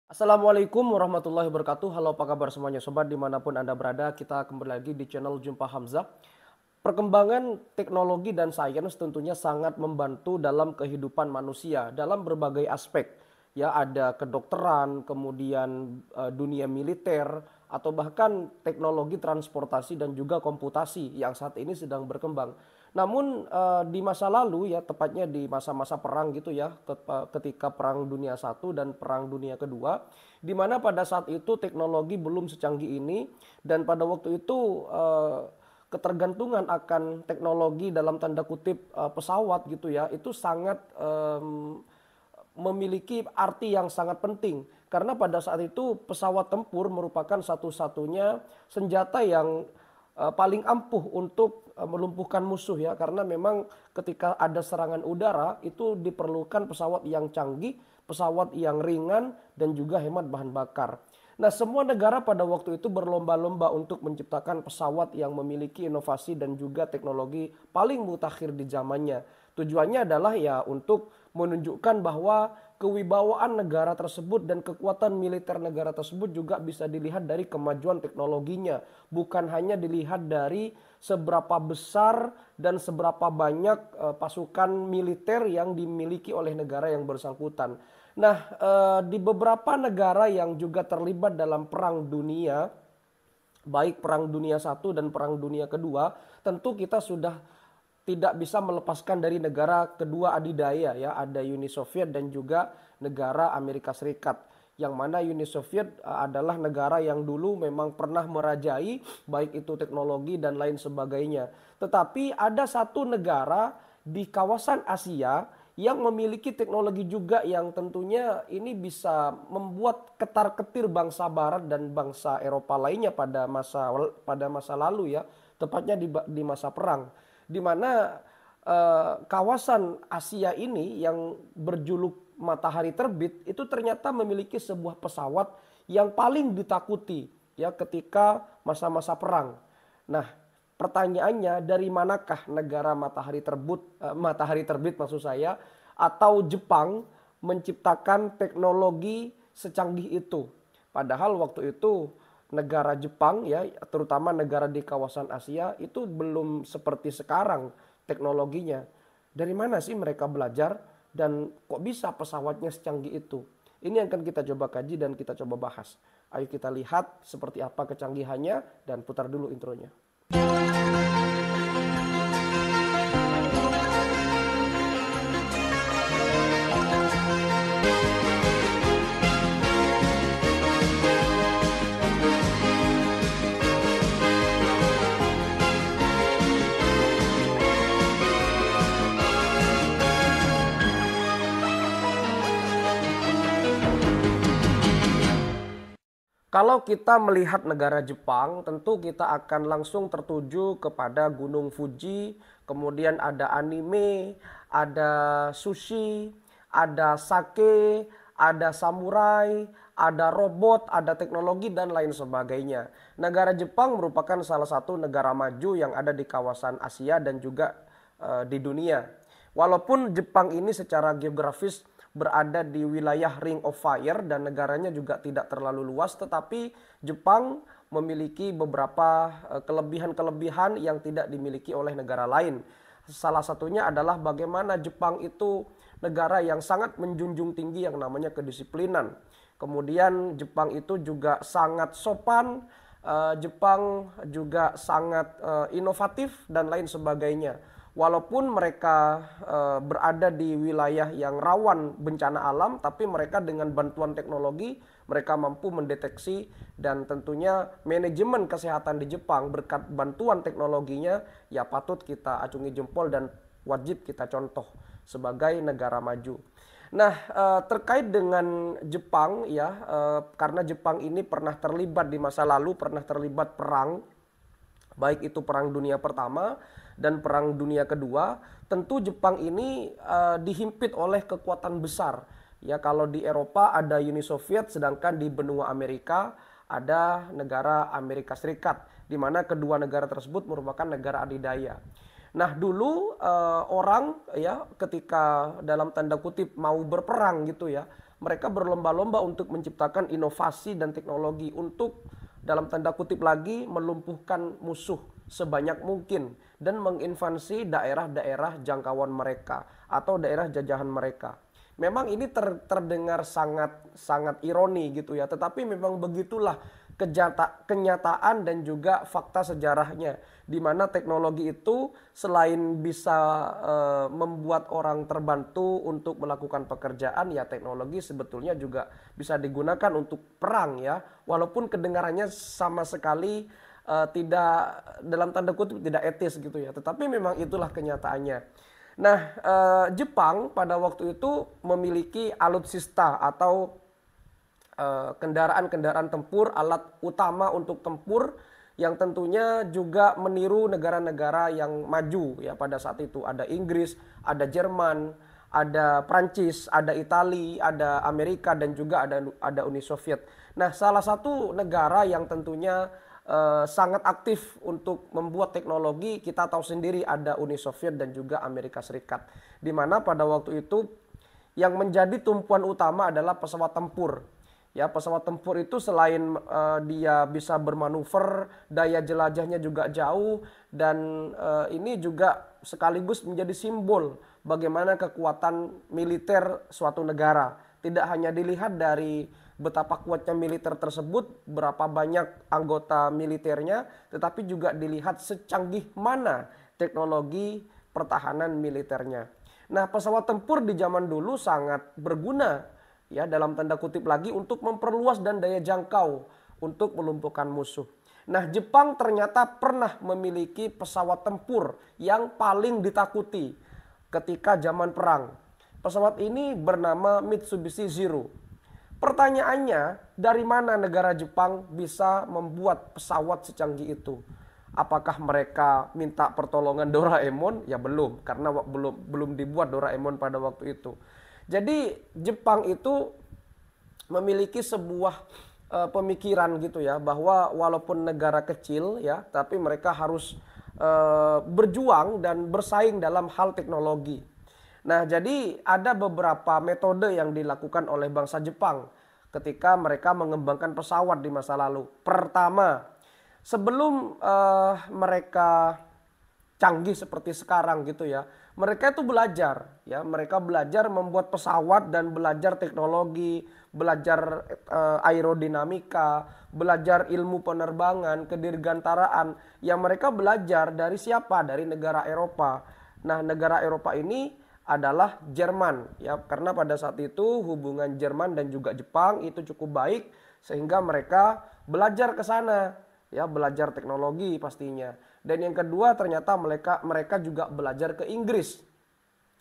Assalamualaikum warahmatullahi wabarakatuh. Halo, apa kabar semuanya sobat dimanapun Anda berada. Kita kembali lagi di channel Jumpa Hamzah. Perkembangan teknologi dan sains tentunya sangat membantu dalam kehidupan manusia dalam berbagai aspek. Ya, ada kedokteran, kemudian dunia militer, atau bahkan teknologi transportasi dan juga komputasi yang saat ini sedang berkembang. Namun di masa lalu ya, tepatnya di masa-masa perang gitu ya, ketika Perang Dunia I dan Perang Dunia Kedua, di mana pada saat itu teknologi belum secanggih ini dan pada waktu itu ketergantungan akan teknologi dalam tanda kutip pesawat gitu ya, itu sangat memiliki arti yang sangat penting. Karena pada saat itu pesawat tempur merupakan satu-satunya senjata yang paling ampuh untuk melumpuhkan musuh ya, karena memang ketika ada serangan udara itu diperlukan pesawat yang canggih, pesawat yang ringan dan juga hemat bahan bakar. Nah, semua negara pada waktu itu berlomba-lomba untuk menciptakan pesawat yang memiliki inovasi dan juga teknologi paling mutakhir di zamannya. Tujuannya adalah ya untuk menunjukkan bahwa kewibawaan negara tersebut dan kekuatan militer negara tersebut juga bisa dilihat dari kemajuan teknologinya, bukan hanya dilihat dari seberapa besar dan seberapa banyak pasukan militer yang dimiliki oleh negara yang bersangkutan. Nah, di beberapa negara yang juga terlibat dalam perang dunia, baik Perang Dunia I dan Perang Dunia Kedua, tentu kita sudah tidak bisa melepaskan dari negara kedua adidaya ya, ada Uni Soviet dan juga negara Amerika Serikat. Yang mana Uni Soviet adalah negara yang dulu memang pernah merajai baik itu teknologi dan lain sebagainya. Tetapi ada satu negara di kawasan Asia yang memiliki teknologi juga yang tentunya ini bisa membuat ketar-ketir bangsa barat dan bangsa Eropa lainnya pada masa lalu ya, tepatnya di masa perang, di mana kawasan Asia ini yang berjuluk matahari terbit itu ternyata memiliki sebuah pesawat yang paling ditakuti ya ketika masa-masa perang. Nah, pertanyaannya, dari manakah negara matahari terbit maksud saya, atau Jepang menciptakan teknologi secanggih itu? Padahal waktu itu negara Jepang ya, terutama negara di kawasan Asia itu belum seperti sekarang teknologinya. Dari mana sih mereka belajar dan kok bisa pesawatnya secanggih itu? Ini yang akan kita coba kaji dan kita coba bahas. Ayo kita lihat seperti apa kecanggihannya dan putar dulu intronya. Kalau kita melihat negara Jepang, tentu kita akan langsung tertuju kepada Gunung Fuji, kemudian ada anime, ada sushi, ada sake, ada samurai, ada robot, ada teknologi dan lain sebagainya. Negara Jepang merupakan salah satu negara maju yang ada di kawasan Asia dan juga di dunia. Walaupun Jepang ini secara geografis berada di wilayah Ring of Fire dan negaranya juga tidak terlalu luas, tetapi Jepang memiliki beberapa kelebihan-kelebihan yang tidak dimiliki oleh negara lain. Salah satunya adalah bagaimana Jepang itu negara yang sangat menjunjung tinggi yang namanya kedisiplinan. Kemudian Jepang itu juga sangat sopan, Jepang juga sangat inovatif dan lain sebagainya. Walaupun mereka berada di wilayah yang rawan bencana alam, tapi mereka dengan bantuan teknologi mereka mampu mendeteksi, dan tentunya manajemen kesehatan di Jepang berkat bantuan teknologinya ya patut kita acungi jempol dan wajib kita contoh sebagai negara maju. Nah, terkait dengan Jepang ya, karena Jepang ini pernah terlibat di masa lalu, pernah terlibat perang, baik itu Perang Dunia Pertama dan Perang Dunia Kedua, tentu Jepang ini dihimpit oleh kekuatan besar. Ya, kalau di Eropa ada Uni Soviet, sedangkan di benua Amerika ada negara Amerika Serikat, di mana kedua negara tersebut merupakan negara adidaya. Nah, dulu orang ya ketika dalam tanda kutip mau berperang gitu ya, mereka berlomba-lomba untuk menciptakan inovasi dan teknologi untuk dalam tanda kutip lagi melumpuhkan musuh sebanyak mungkin dan menginvasi daerah-daerah jangkauan mereka atau daerah jajahan mereka. Memang ini terdengar sangat ironi gitu ya, tetapi memang begitulah kenyataan dan juga fakta sejarahnya, di mana teknologi itu selain bisa membuat orang terbantu untuk melakukan pekerjaan, ya teknologi sebetulnya juga bisa digunakan untuk perang ya, walaupun kedengarannya sama sekali tidak, dalam tanda kutip, tidak etis gitu ya, tetapi memang itulah kenyataannya. Nah, Jepang pada waktu itu memiliki alutsista atau kendaraan-kendaraan tempur, alat utama untuk tempur yang tentunya juga meniru negara-negara yang maju ya pada saat itu. Ada Inggris, ada Jerman, ada Prancis, ada Italia, ada Amerika, dan juga ada Uni Soviet. Nah, salah satu negara yang tentunya sangat aktif untuk membuat teknologi, kita tahu sendiri ada Uni Soviet dan juga Amerika Serikat. Di mana pada waktu itu yang menjadi tumpuan utama adalah pesawat tempur. Ya, pesawat tempur itu selain dia bisa bermanuver, daya jelajahnya juga jauh, dan ini juga sekaligus menjadi simbol bagaimana kekuatan militer suatu negara. Tidak hanya dilihat dari betapa kuatnya militer tersebut, berapa banyak anggota militernya, tetapi juga dilihat secanggih mana teknologi pertahanan militernya. Nah, pesawat tempur di zaman dulu sangat berguna ya, dalam tanda kutip lagi, untuk memperluas dan daya jangkau untuk melumpuhkan musuh. Nah, Jepang ternyata pernah memiliki pesawat tempur yang paling ditakuti ketika zaman perang. Pesawat ini bernama Mitsubishi Zero. Pertanyaannya, dari mana negara Jepang bisa membuat pesawat secanggih itu? Apakah mereka minta pertolongan Doraemon? Ya belum, karena belum dibuat Doraemon pada waktu itu. Jadi Jepang itu memiliki sebuah pemikiran gitu ya, bahwa walaupun negara kecil ya, tapi mereka harus berjuang dan bersaing dalam hal teknologi. Nah, jadi ada beberapa metode yang dilakukan oleh bangsa Jepang ketika mereka mengembangkan pesawat di masa lalu. Pertama, sebelum mereka canggih seperti sekarang gitu ya, mereka itu belajar ya, mereka belajar membuat pesawat dan belajar teknologi, belajar aerodinamika, belajar ilmu penerbangan, kedirgantaraan, yang mereka belajar dari siapa? Dari negara Eropa. Nah, negara Eropa ini adalah Jerman ya, karena pada saat itu hubungan Jerman dan juga Jepang itu cukup baik sehingga mereka belajar ke sana ya, belajar teknologi pastinya. Dan yang kedua, ternyata mereka juga belajar ke Inggris.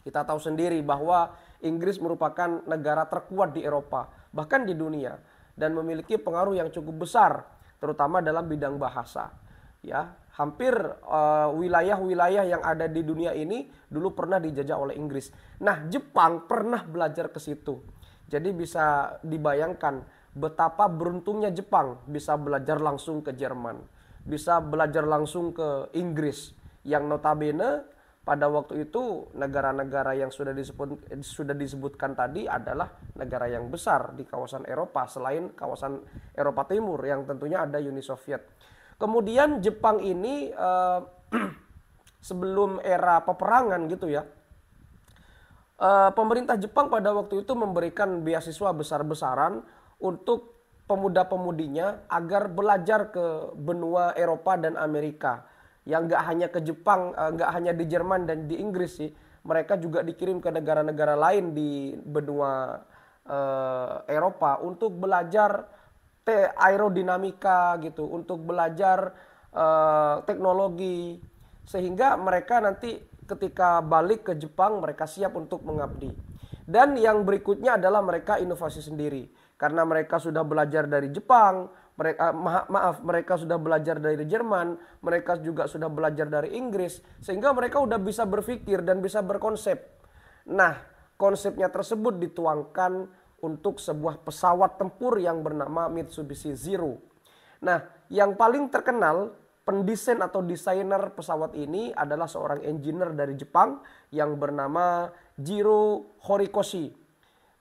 Kita tahu sendiri bahwa Inggris merupakan negara terkuat di Eropa, bahkan di dunia, dan memiliki pengaruh yang cukup besar terutama dalam bidang bahasa. Ya, hampir wilayah-wilayah yang ada di dunia ini dulu pernah dijajah oleh Inggris. Nah, Jepang pernah belajar ke situ. Jadi bisa dibayangkan betapa beruntungnya Jepang bisa belajar langsung ke Jerman, bisa belajar langsung ke Inggris, yang notabene pada waktu itu negara-negara yang sudah disebutkan tadi adalah negara yang besar di kawasan Eropa selain kawasan Eropa Timur yang tentunya ada Uni Soviet. Kemudian Jepang ini sebelum era peperangan gitu ya, pemerintah Jepang pada waktu itu memberikan beasiswa besar-besaran untuk pemuda-pemudinya agar belajar ke benua Eropa dan Amerika. Yang nggak hanya ke Jepang, nggak hanya di Jerman dan di Inggris sih, mereka juga dikirim ke negara-negara lain di benua Eropa untuk belajar aerodinamika gitu, untuk belajar teknologi, sehingga mereka nanti ketika balik ke Jepang mereka siap untuk mengabdi. Dan yang berikutnya adalah mereka inovasi sendiri, karena mereka sudah belajar dari Jepang, mereka sudah belajar dari Jerman, mereka juga sudah belajar dari Inggris, sehingga mereka udah bisa berpikir dan bisa berkonsep. Nah, konsepnya tersebut dituangkan untuk sebuah pesawat tempur yang bernama Mitsubishi Zero. Nah, yang paling terkenal pendesain atau desainer pesawat ini adalah seorang engineer dari Jepang yang bernama Jiro Horikoshi.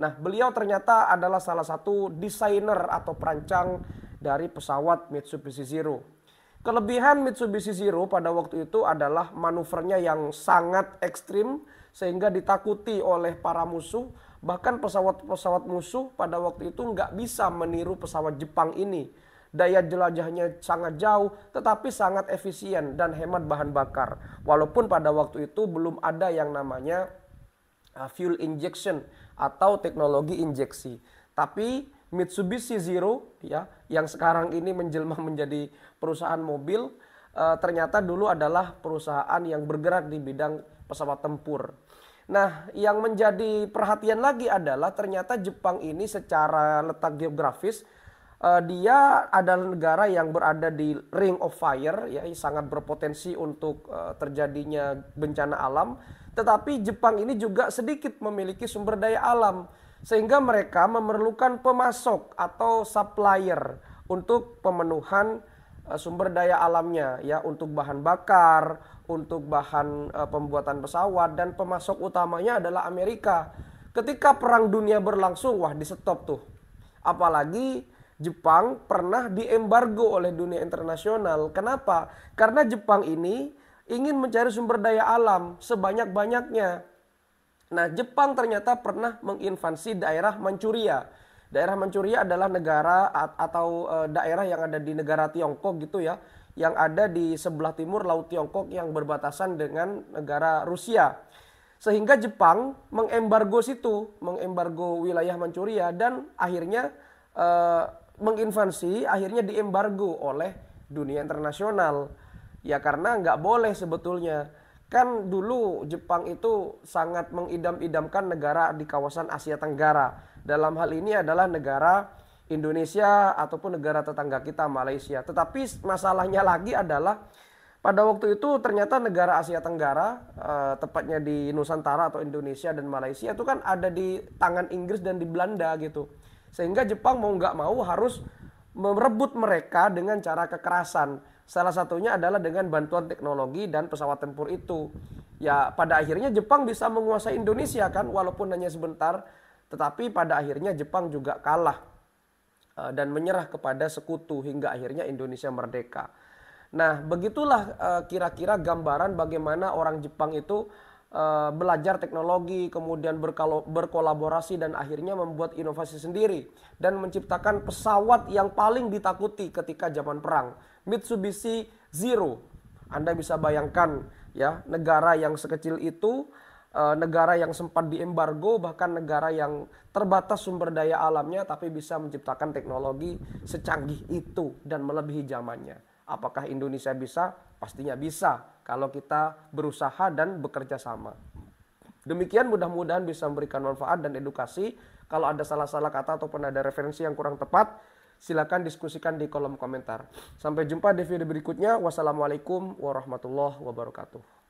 Nah, beliau ternyata adalah salah satu desainer atau perancang dari pesawat Mitsubishi Zero. Kelebihan Mitsubishi Zero pada waktu itu adalah manuvernya yang sangat ekstrim sehingga ditakuti oleh para musuh. Bahkan pesawat-pesawat musuh pada waktu itu nggak bisa meniru pesawat Jepang ini. Daya jelajahnya sangat jauh tetapi sangat efisien dan hemat bahan bakar. Walaupun pada waktu itu belum ada yang namanya fuel injection atau teknologi injeksi. Tapi Mitsubishi Zero ya yang sekarang ini menjelma menjadi perusahaan mobil ternyata dulu adalah perusahaan yang bergerak di bidang pesawat tempur. Nah, yang menjadi perhatian lagi adalah ternyata Jepang ini secara letak geografis dia adalah negara yang berada di Ring of Fire ya sangat berpotensi untuk terjadinya bencana alam. Tetapi Jepang ini juga sedikit memiliki sumber daya alam sehingga mereka memerlukan pemasok atau supplier untuk pemenuhan sumber daya alamnya ya untuk bahan bakar, untuk bahan pembuatan pesawat dan pemasok utamanya adalah Amerika. Ketika perang dunia berlangsung wah di stop tuh. Apalagi Jepang pernah diembargo oleh dunia internasional. Kenapa? Karena Jepang ini ingin mencari sumber daya alam sebanyak-banyaknya. Nah, Jepang ternyata pernah menginvasi daerah Manchuria. Daerah Manchuria adalah negara atau daerah yang ada di negara Tiongkok gitu ya. Yang ada di sebelah timur Laut Tiongkok yang berbatasan dengan negara Rusia. Sehingga Jepang mengembargo situ, mengembargo wilayah Manchuria dan akhirnya menginvasi, akhirnya diembargo oleh dunia internasional. Ya karena nggak boleh sebetulnya. Kan dulu Jepang itu sangat mengidam-idamkan negara di kawasan Asia Tenggara. Dalam hal ini adalah negara Indonesia ataupun negara tetangga kita Malaysia. Tetapi masalahnya lagi adalah pada waktu itu ternyata negara Asia Tenggara, tepatnya di Nusantara atau Indonesia dan Malaysia itu kan ada di tangan Inggris dan di Belanda gitu. Sehingga Jepang mau nggak mau harus merebut mereka dengan cara kekerasan. Salah satunya adalah dengan bantuan teknologi dan pesawat tempur itu. Ya pada akhirnya Jepang bisa menguasai Indonesia kan walaupun hanya sebentar. Tetapi pada akhirnya Jepang juga kalah dan menyerah kepada sekutu hingga akhirnya Indonesia merdeka. Nah begitulah kira-kira gambaran bagaimana orang Jepang itu belajar teknologi, kemudian berkolaborasi dan akhirnya membuat inovasi sendiri dan menciptakan pesawat yang paling ditakuti ketika zaman perang, Mitsubishi Zero. Anda bisa bayangkan ya, negara yang sekecil itu, negara yang sempat diembargo, bahkan negara yang terbatas sumber daya alamnya tapi bisa menciptakan teknologi secanggih itu dan melebihi zamannya. Apakah Indonesia bisa? Pastinya bisa kalau kita berusaha dan bekerja sama. Demikian mudah-mudahan bisa memberikan manfaat dan edukasi. Kalau ada salah-salah kata ataupun ada referensi yang kurang tepat, silakan diskusikan di kolom komentar. Sampai jumpa di video berikutnya. Wassalamualaikum warahmatullahi wabarakatuh.